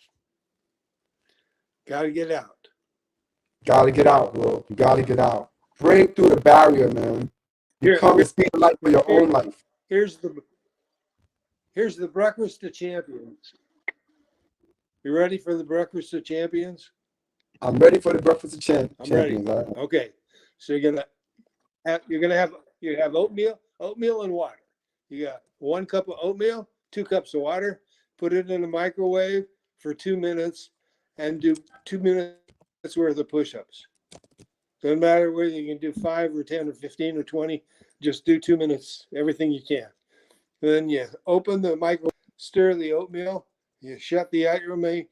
Got to get out. Gotta get out, bro. You gotta get out. Break through the barrier, man. Here, Become the speed of light for your here, own life. here's the breakfast of champions. You ready for the breakfast of champions? I'm ready for the breakfast of I'm ready. champions. All right? Okay. So you're gonna have you have oatmeal and water. You got 1 cup of oatmeal, 2 cups of water. Put it in the microwave for 2 minutes, and do 2 minutes worth of push-ups. Doesn't matter whether you can do 5 or 10 or 15 or 20. Just do 2 minutes, everything you can. Then you open the microwave, stir the oatmeal. You shut the microwave,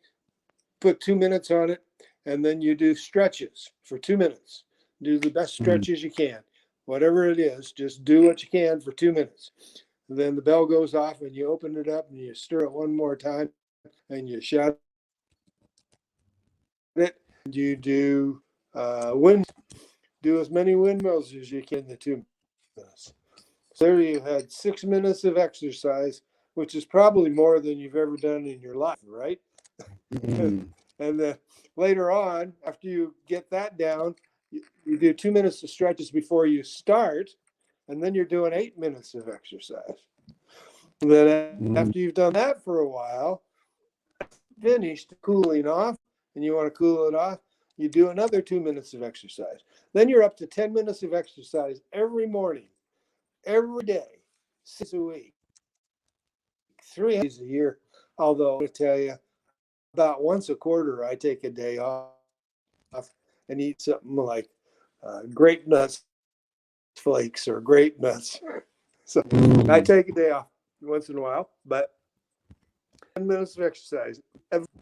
put 2 minutes on it, and then you do stretches for 2 minutes. Do the best stretches you can. Whatever it is, just do what you can for 2 minutes. And then the bell goes off and you open it up and you stir it one more time and you shut it. And you do wind. Do as many windmills as you can in the 2 minutes. So there you had 6 minutes of exercise, which is probably more than you've ever done in your life, right? And then later on, after you get that down, you do 2 minutes of stretches before you start, and then you're doing 8 minutes of exercise. And then after you've done that for a while, finished cooling off, and you want to cool it off, you do another 2 minutes of exercise. Then you're up to 10 minutes of exercise every morning, every day, 6 a week, 3 days a year. Although I tell you, about once a quarter, I take a day off and eat something like grape nuts flakes or grape nuts. So I take a day off once in a while, but 10 minutes of exercise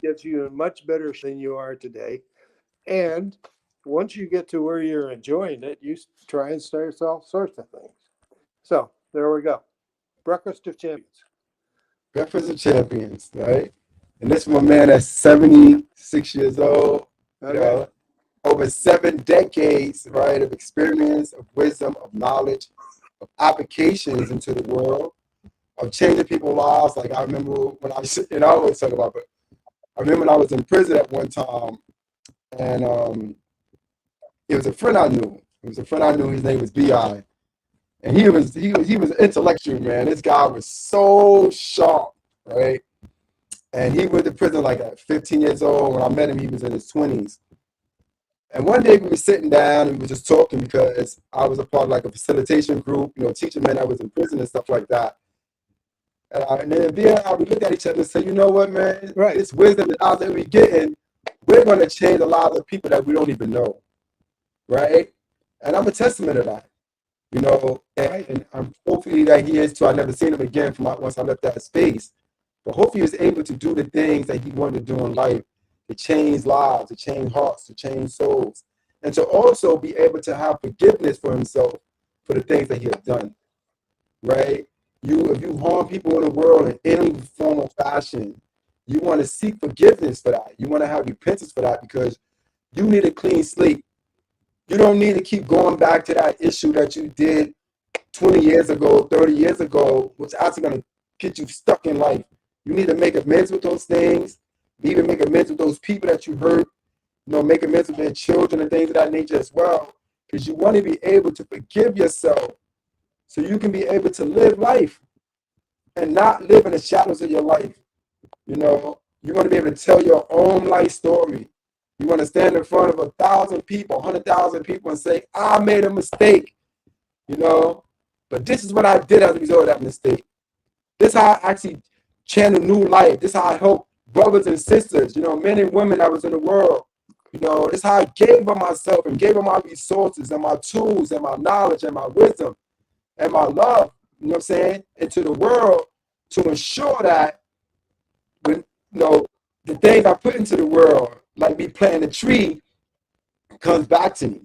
gets you in much better shape than you are today. And once you get to where you're enjoying it, you try and start all sorts of things. So there we go. Breakfast of Champions. Breakfast of Champions, right? And this one man that's 76 years old, you know, over 7 decades, right, of experience, of wisdom, of knowledge, of applications into the world, of changing people's lives. Like I remember when I was, I always talk about, but I remember when I was in prison at one time, and it was a friend I knew. His name was B.I. And he was an intellectual, man. This guy was so sharp, right? And he went to prison like at 15 years old. When I met him, he was in his 20s. And one day we were sitting down and we were just talking because I was a part of like a facilitation group, teaching men that was in prison and stuff like that. And then B.I., we looked at each other and said, you know what, man? Right. This wisdom and knowledge that we're getting, we're going to change a lot of people that we don't even know, right? And I'm a testament of that, and I'm hopefully that he is too. I never seen him again once I left that space. But hopefully he was able to do the things that he wanted to do in life, to change lives, to change hearts, to change souls, and to also be able to have forgiveness for himself for the things that he has done, right? If you harm people in the world in any form or fashion, you want to seek forgiveness for that. You want to have repentance for that because you need a clean slate. You don't need to keep going back to that issue that you did 20 years ago, 30 years ago, which is actually going to get you stuck in life. You need to make amends with those things, even make amends with those people that you hurt, make amends with their children and things of that nature as well, because you want to be able to forgive yourself so you can be able to live life and not live in the shadows of your life. You want to be able to tell your own life story. You want to stand in front of 1,000 people, 100,000 people and say, I made a mistake, but this is what I did as a result of that mistake. This is how I actually channel new life. This is how I help brothers and sisters, men and women that was in the world. This is how I gave of myself and gave of my resources and my tools and my knowledge and my wisdom and my love, into the world to ensure that when, the things I put into the world, like me planting a tree, comes back to me.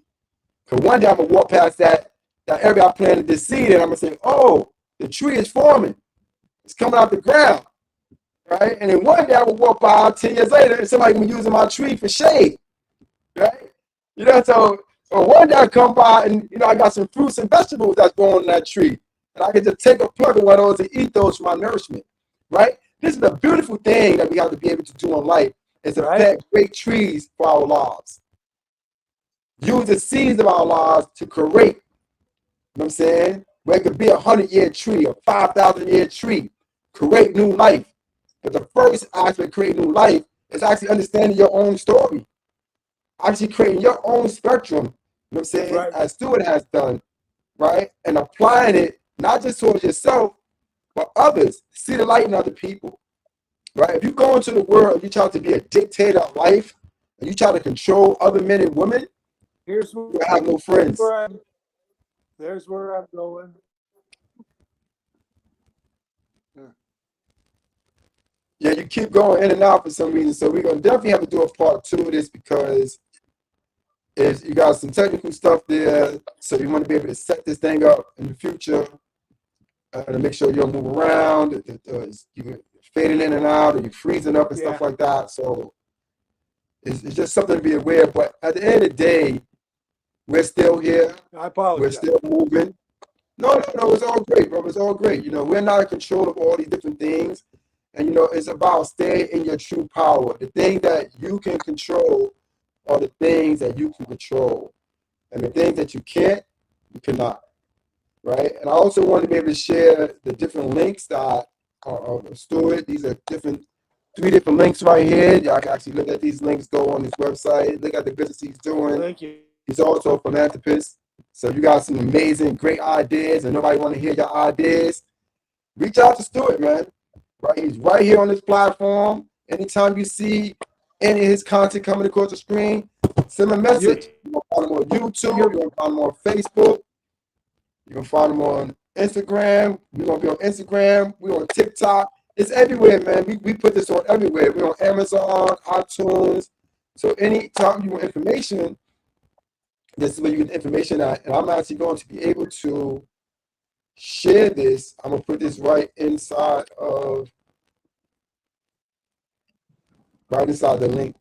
Because one day I'm going to walk past that area I planted this seed and I'm going to say, oh, the tree is forming. It's coming out the ground, right? And then one day I will walk by 10 years later and somebody will be using my tree for shade, right? So one day I come by and, I got some fruits and vegetables that's growing on that tree. And I can just take a plug of one of those and eat those for my nourishment, right? This is a beautiful thing that we have to be able to do in life, is to plant great trees for our lives. Use the seeds of our lives to create, where it could be 100-year tree, a 5,000-year tree, create new life. But the first aspect of creating new life is actually understanding your own story, actually creating your own spectrum, as Stewart has done, right? And applying it not just towards yourself, but others. See the light in other people, right? If you go into the world and you try to be a dictator of life, and you try to control other men and women, you have no friends. There's where I'm going. Yeah, you keep going in and out for some reason. So we're going to definitely have to do a part 2 of this because you got some technical stuff there. So you want to be able to set this thing up in the future to make sure you don't move around. You're fading in and out, or you're freezing up and stuff like that. So it's just something to be aware of. But at the end of the day, we're still here. I apologize. We're still moving. No, it's all great, bro. It's all great. We're not in control of all these different things. And, it's about staying in your true power. The thing that you can control are the things that you can control. And the things that you can't, you cannot. Right? And I also want to be able to share the different links that are Stewart. These are 3 different links right here. Y'all can actually look at these links, go on his website, look at the business he's doing. Thank you. He's also a philanthropist. So you got some amazing, great ideas, and nobody want to hear your ideas. Reach out to Stewart, man. Right? He's right here on this platform. Anytime you see any of his content coming across the screen, send him a message. You can find him on YouTube. You can find him on Facebook. You can find him on Instagram. We're going to be on Instagram. We're on TikTok. It's everywhere, man. We put this on everywhere. We're on Amazon, iTunes. So anytime you want information, this is where you get the information at. And I'm actually going to be able to share this. I'm going to put this right inside the link.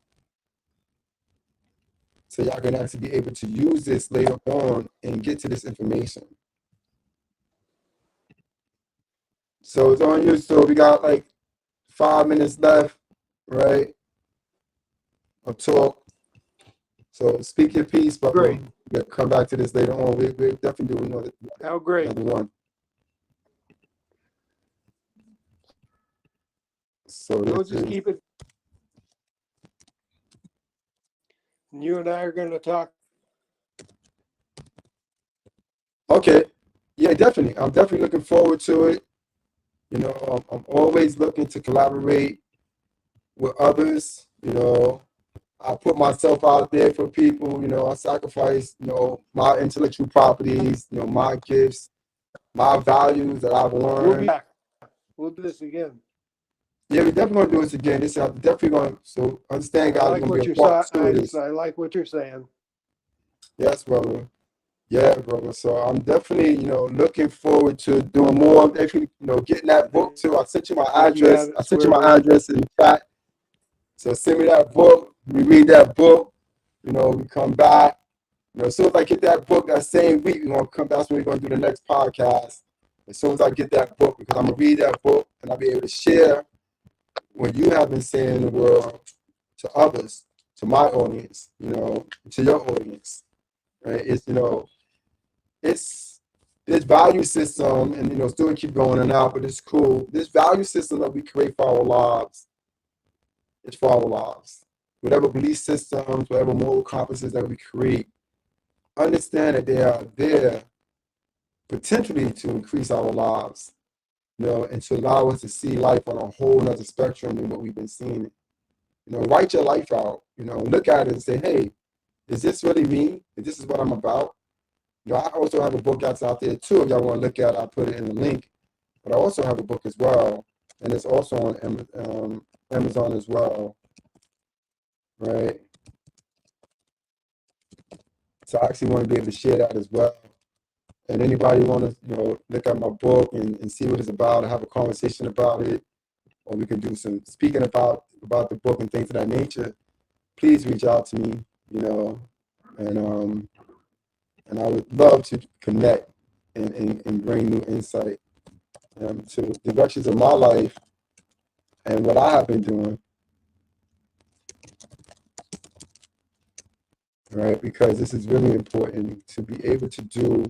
So y'all can actually be able to use this later on and get to this information. So it's on you. So we got like 5 minutes left, right? Of talk. So speak your piece, but we'll come back to this later on. We're definitely doing another one. So we'll just keep it. You and I are going to talk. Okay. Yeah, definitely. I'm definitely looking forward to it. I'm always looking to collaborate with others. I put myself out there for people. I sacrifice, my intellectual properties, my gifts, my values that I've learned. We'll be back. We'll do this again. Yeah, we're definitely going to do this again. This is definitely going to, so understand, guys. I like what you're saying. Yes, brother. Yeah, brother. So I'm definitely, looking forward to doing more. Definitely, getting that book too. I sent you my address. I sent you my address in the chat. So send me that book. We read that book. We come back. As soon as I get that book that same week, we're going to come. That's when we're going to do the next podcast. As soon as I get that book, because I'm going to read that book and I'll be able to share what you have been saying in the world to others, to my audience, to your audience. Right? It's this value system, and still keep going and out, but it's cool. This value system that we create for our lives, it's for our lives. Whatever belief systems, whatever moral compasses that we create, understand that they are there potentially to increase our lives, and to allow us to see life on a whole nother spectrum than what we've been seeing. Write your life out, look at it and say, hey, is this really me? Is this what I'm about? I also have a book that's out there too. If y'all want to look at it, I'll put it in the link. But I also have a book as well. And it's also on Amazon as well. Right? So I actually want to be able to share that as well. And anybody want to, look at my book and see what it's about and have a conversation about it, or we can do some speaking about the book and things of that nature, please reach out to me, and I would love to connect and bring new insight to the directions of my life and what I have been doing. Right? Because this is really important to be able to do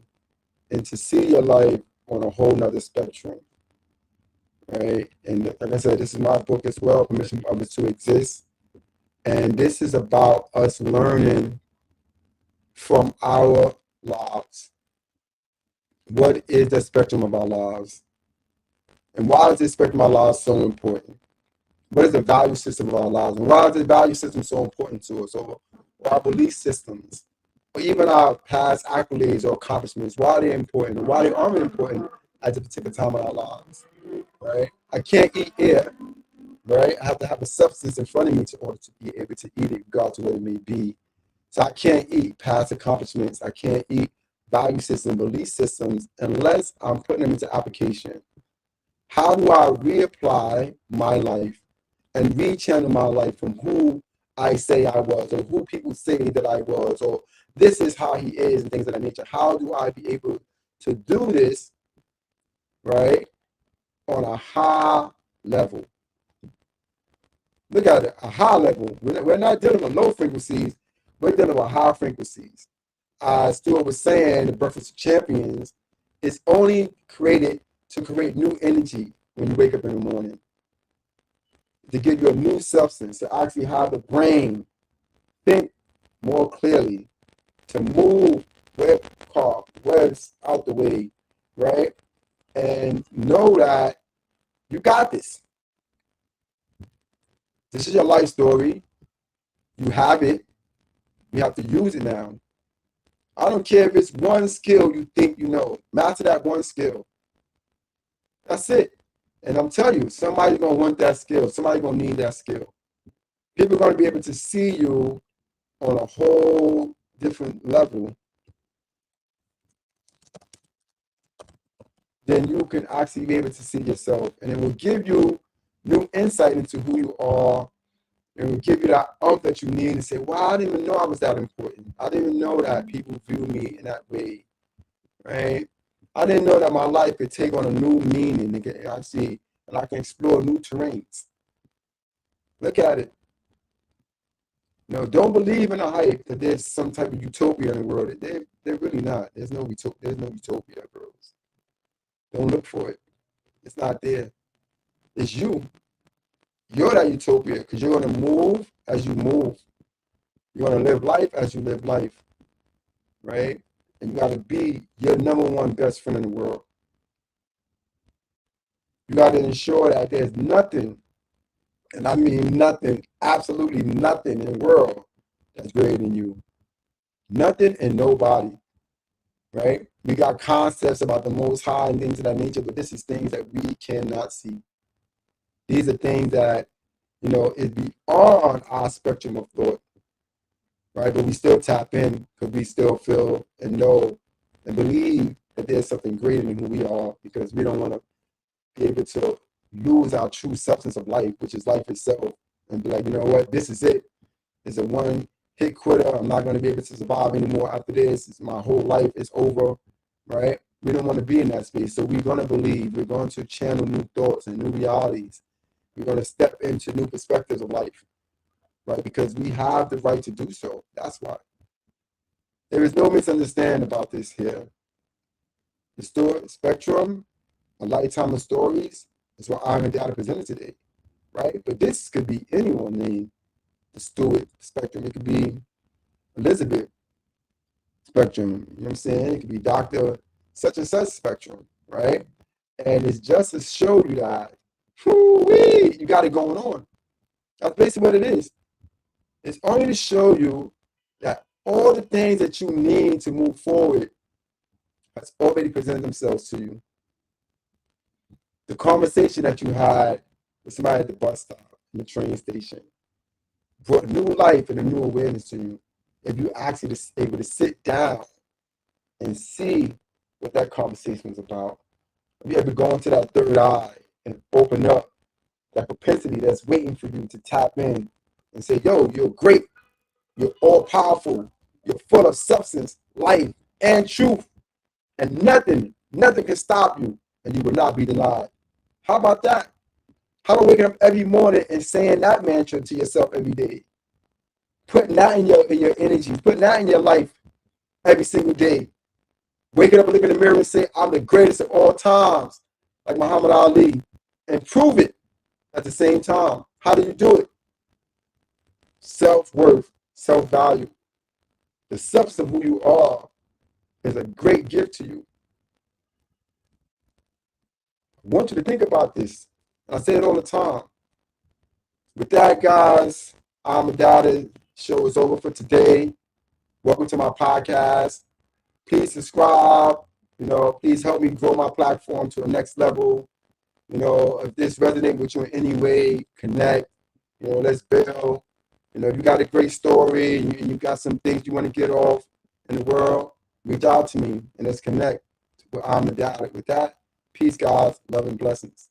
and to see your life on a whole nother spectrum. Right? And like I said, this is my book as well, Permission for Others to Exist. And this is about us learning from our lives. What is the spectrum of our lives? And why is this spectrum of our lives so important? What is the value system of our lives? And why is the value system so important to us? Or our belief systems, or even our past accolades or accomplishments, why are they important? And why they aren't important at a particular time of our lives? Right? I can't eat air, right? I have to have a substance in front of me in order to be able to eat it, regardless of what it may be. So I can't eat past accomplishments. I can't eat value systems, belief systems, unless I'm putting them into application. How do I reapply my life and rechannel my life from who I say I was, or who people say that I was, or this is how he is, and things of that nature? How do I be able to do this, right, on a high level? Look at it, a high level. We're not dealing with low frequencies, we're dealing with high frequencies. Stewart was saying, the Breakfast of Champions is only created to create new energy when you wake up in the morning, to give you a new substance, to actually have the brain think more clearly, to move webs out the way, right? And know that you got this. This is your life story. You have it. You have to use it now. I don't care if it's one skill you think you know. Master that one skill. That's it. And I'm telling you, somebody's going to want that skill. Somebody's going to need that skill. People are going to be able to see you on a whole different level than you can actually be able to see yourself. And it will give you new insight into who you are. It will give you that oomph that you need to say, wow, I didn't even know I was that important. I didn't even know that people view me in that way, right? I didn't know that my life could take on a new meaning and I can explore new terrains. Look at it. No, don't believe in a hype that there's some type of utopia in the world. They're really not. There's no utopia, girls. Don't look for it. It's not there. It's you. You're that utopia because you're going to move as you move. You're going to live life as you live life, right? And you got to be your number one best friend in the world. You got to ensure that there's nothing, and I mean nothing, absolutely nothing in the world that's greater than you. Nothing and nobody, right? We got concepts about the Most High and things of that nature, but this is things that we cannot see. These are things that, is beyond our spectrum of thought, right? But we still tap in because we still feel and know and believe that there's something greater than who we are, because we don't want to be able to lose our true substance of life, which is life itself, and be like, you know what, this is it. It's a one-hit quitter. I'm not going to be able to survive anymore after this. My whole life is over, right? We don't want to be in that space. So we're going to believe. We're going to channel new thoughts and new realities. We're going to step into new perspectives of life, right? Because we have the right to do so. That's why. There is no misunderstanding about this here. The spectrum, a lifetime of stories, is what I'm and Data presented today, right? But this could be anyone named the Stewart spectrum. It could be Elizabeth spectrum. You know what I'm saying? It could be Dr. such and such spectrum, right? And it's just to show you that, you got it going on. That's basically what it is. It's only to show you that all the things that you need to move forward has already presented themselves to you. The conversation that you had with somebody at the bus stop, in the train station, brought new life and a new awareness to you. If you actually able to sit down and see what that conversation was about, if you ever go into that third eye and open up that propensity that's waiting for you to tap in and say, yo, you're great, you're all powerful, you're full of substance, life, and truth, and nothing can stop you, and you will not be denied. How about that? How about waking up every morning and saying that mantra to yourself every day? Putting that in your energy, putting that in your life every single day. Waking up and looking in the mirror and say, I'm the greatest of all times, like Muhammad Ali, and prove it at the same time. How do you do it? Self-worth, self-value. The substance of who you are is a great gift to you. I want you to think about this. I say it all the time. With that, guys, I'm a Dada. Show is over for today. Welcome to my podcast. Please subscribe. Please help me grow my platform to the next level. You know, if this resonates with you in any way, connect. You know, let's build. You know, if you got a great story and you got some things you want to get off in the world, reach out to me and let's connect. I'm the dialect with that. Peace, guys. Love and blessings.